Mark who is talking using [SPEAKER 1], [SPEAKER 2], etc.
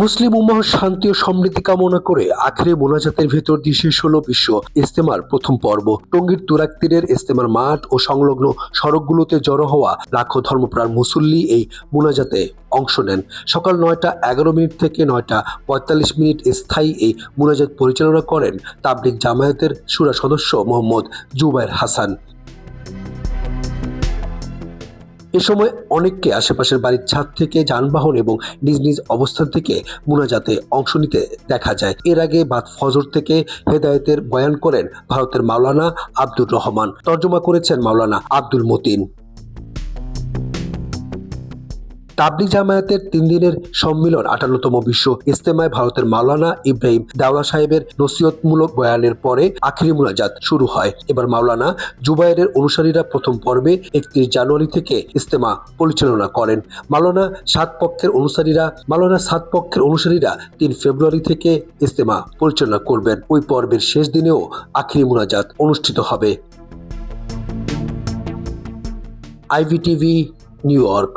[SPEAKER 1] মুসলিম উম্মাহ শান্তি ও সমৃদ্ধি কামনা করে আখেরি মোনাজাতের ভেতর দিয়ে শেষ হলো বিশ্ব ইজতেমার প্রথম পর্ব। টঙ্গীর তুরাগ তীরের ইজতেমার মাঠ ও সংলগ্ন সড়কগুলোতে জড়ো হওয়া লাখো ধর্মপ্রাণ মুসল্লি এই মোনাজাতে অংশ নেন। সকাল 9:11 থেকে 9:45 স্থায়ী এই মোনাজাত পরিচালনা করেন তাবলিগ জামায়াতের শুরা সদস্য মোহাম্মদ জুবায়ের হাসান। এ সময় অনেককে আশেপাশের বাড়ির ছাদ থেকে, যানবাহন এবং নিজ নিজ অবস্থান থেকে মোনাজাতে অংশ নিতে দেখা যায়। এর আগে বাদ ফজর থেকে হেদায়েতের বয়ান করেন ভারতের মাওলানা আব্দুর রহমান, তর্জমা করেছেন মাওলানা আব্দুল মতিন। তাবলিগ জামায়াতের 3 দিনের সম্মিলন 58তম বিশ্ব ইজতেমায় ভারতের মাওলানা ইব্রাহিম দাওলা সাহেবের নসিহতমূলক বয়ানের পরে আখেরি মোনাজাত শুরু হয়। এবার মাওলানা জুবায়েরের অনুসারীরা প্রথম পর্বে 31 জানুয়ারি থেকে ইজতেমা পরিচালনা করেন। মাওলানা সাত পক্ষের অনুসারীরা 3 ফেব্রুয়ারি থেকে ইজতেমা পরিচালনা করবেন। ওই পর্বের শেষ দিনেও আখেরি মোনাজাত অনুষ্ঠিত হবে। IVTV, new York.